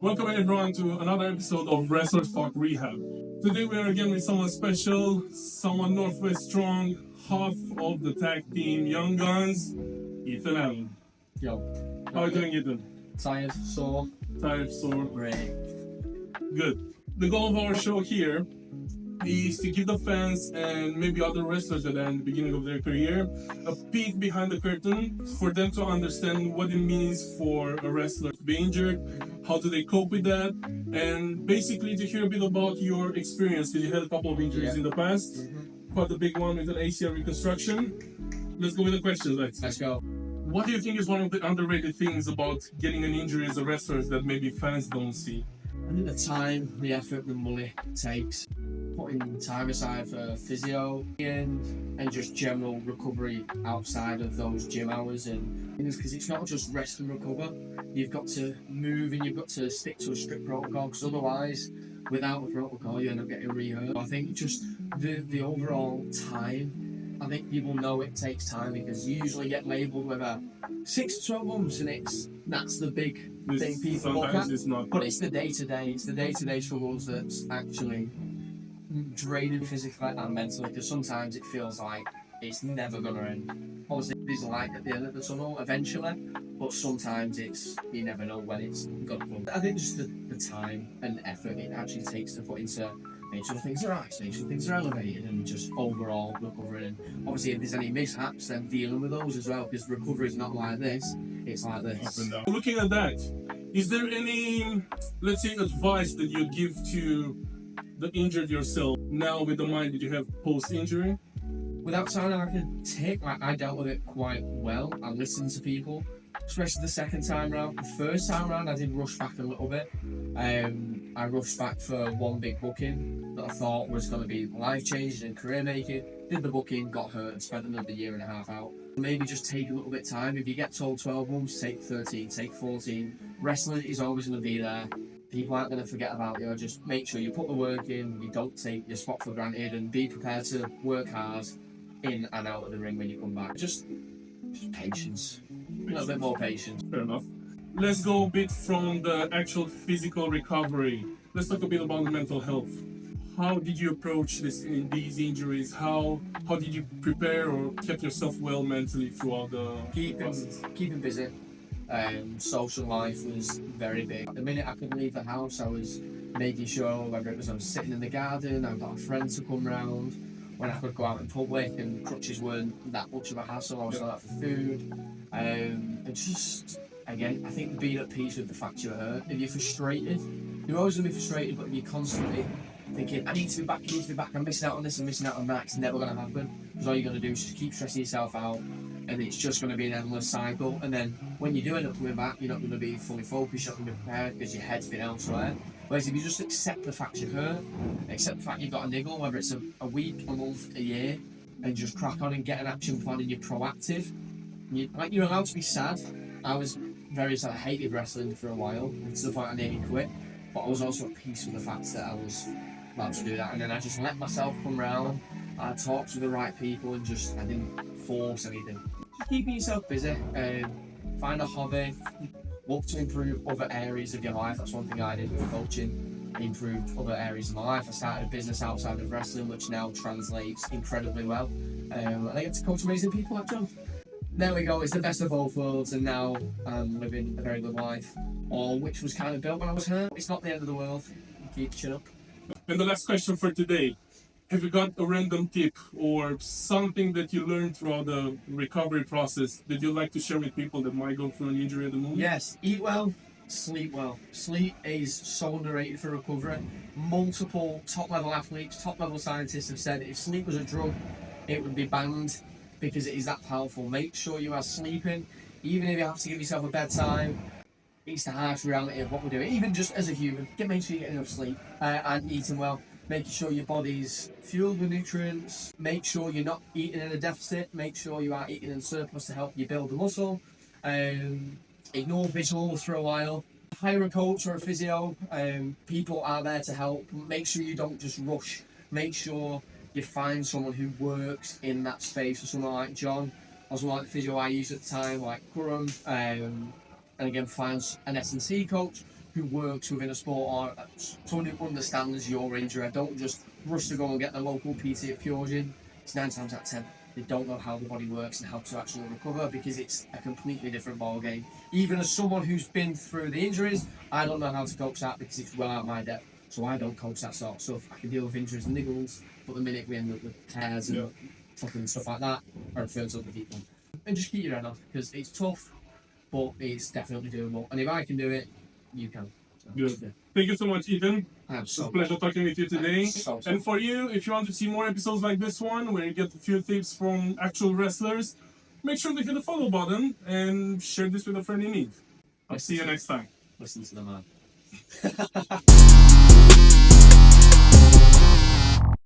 Welcome everyone to another episode of Wrestlers Talk Rehab. Today we are again with someone special, someone Northwest strong, half of the tag team Young Guns, Ethan Allen. Yo. How are you doing, Ethan? Tired, sore. Tired, sore? Great. Good. The goal of our show here is to give the fans and maybe other wrestlers that are in the beginning of their career a peek behind the curtain for them to understand what it means for a wrestler to be injured, how do they cope with that, and basically to hear a bit about your experience, because you had a couple of injuries in the past, quite a big one with an ACL reconstruction. Let's go with the questions, Let's go. What do you think is one of the underrated things about getting an injury as a wrestler that maybe fans don't see? I think the time, the effort, the money it takes, putting time aside for physio and just general recovery outside of those gym hours, and because it's not just rest and recover, you've got to move and you've got to stick to a strict protocol, because otherwise without a protocol you end up getting re-hurt. I think just the overall time, I think people know it takes time because you usually get labelled with a 6 to 12 months and that's the big thing people look at. It's not. But it's the day-to-day struggles that's actually draining physically and mentally, because sometimes it feels like it's never going to end. Obviously there's light at the end of the tunnel eventually, but sometimes you never know when it's going to come. I think just the time and effort it actually takes to put into make sure things are right, make sure things are elevated, and just overall recovering. And obviously if there's any mishaps, then dealing with those as well, because recovery is not like this, it's like this. Up and down. Looking at that, is there any, let's say, advice that you give to the injured yourself now with the mind that you have post-injury? Without sounding like a tick, I dealt with it quite well. I listened to people, especially the second time round. The first time round I did rush back a little bit. I rushed back for one big booking that I thought was going to be life-changing and career-making. Did the booking, got hurt, and spent another year and a half out. Maybe just take a little bit of time. If you get told 12 months, take 13, take 14. Wrestling is always going to be there. People aren't going to forget about you. Just make sure you put the work in, you don't take your spot for granted, and be prepared to work hard in and out of the ring when you come back. Just patience. A little bit more patience. Fair enough. Let's go a bit from the actual physical recovery. Let's talk a bit about the mental health. How did you approach these injuries? How did you prepare or keep yourself well mentally throughout the process? Keeping busy. Social life was very big. The minute I could leave the house, I was making sure, whether it was I was sitting in the garden, I've got a friend to come round. When I could go out in public and crutches weren't that much of a hassle, I was still out for food. And just, again, I think being at peace with the fact you're hurt. If you're frustrated, you're always going to be frustrated, but if you're constantly thinking, I need to be back, I'm missing out on this, I'm missing out on that, it's never going to happen. Because all you're going to do is just keep stressing yourself out, and it's just going to be an endless cycle. And then when you do end up coming back, you're not going to be fully focused, you're not going to be prepared because your head's been elsewhere. Whereas if you just accept the fact you're hurt, accept the fact you've got a niggle, whether it's a week, a month, a year, and just crack on and get an action plan, and you're proactive. You're allowed to be sad. I was very sad. I hated wrestling for a while, to the point I nearly quit. But I was also at peace with the fact that I was allowed to do that. And then I just let myself come round. I talked to the right people, and I didn't force anything. Just keeping yourself busy. Find a hobby. Look to improve other areas of your life. That's one thing I did with coaching. I improved other areas of my life. I started a business outside of wrestling, which now translates incredibly well. And I get to coach amazing people like John. There we go. It's the best of both worlds, and now I'm living a very good life, all which was kind of built when I was hurt. It's not the end of the world. Keep your chin up. And the last question for today. Have you got a random tip or something that you learned throughout the recovery process that you'd like to share with people that might go through an injury at the moment? Yes, eat well, sleep well. Sleep is so underrated for recovery. Multiple top-level athletes, top-level scientists have said if sleep was a drug, it would be banned because it is that powerful. Make sure you are sleeping, even if you have to give yourself a bedtime. It's the harsh reality of what we're doing, even just as a human. Make sure you get enough sleep and eating well. Making sure your body's fueled with nutrients. Make sure you're not eating in a deficit. Make sure you are eating in surplus to help you build the muscle. Ignore visuals for a while. Hire a coach or a physio. People are there to help. Make sure you don't just rush. Make sure you find someone who works in that space. So someone like John, or someone like the physio I used at the time, like Curran. And again, find an S&C coach who works within a sport, or someone who understands your injury. I don't just rush to go and get the local PT at Fusion. It's 9 times out of 10 they don't know how the body works and how to actually recover, because it's a completely different ball game. Even as someone who's been through the injuries, I don't know how to coach that because it's well out of my depth. So I don't coach that sort of stuff. I can deal with injuries and niggles, but the minute we end up with tears and fucking stuff like that, I refer to other people. And just keep your head off, because it's tough, but it's definitely doable. And if I can do it, you can. So, Good. yeah. Thank you so much, Ethan. It's It's a pleasure talking with you today. So. And for you, if you want to see more episodes like this one, where you get a few tips from actual wrestlers, make sure to hit the follow button and share this with a friend in need. I'll see you next time. Listen to the man.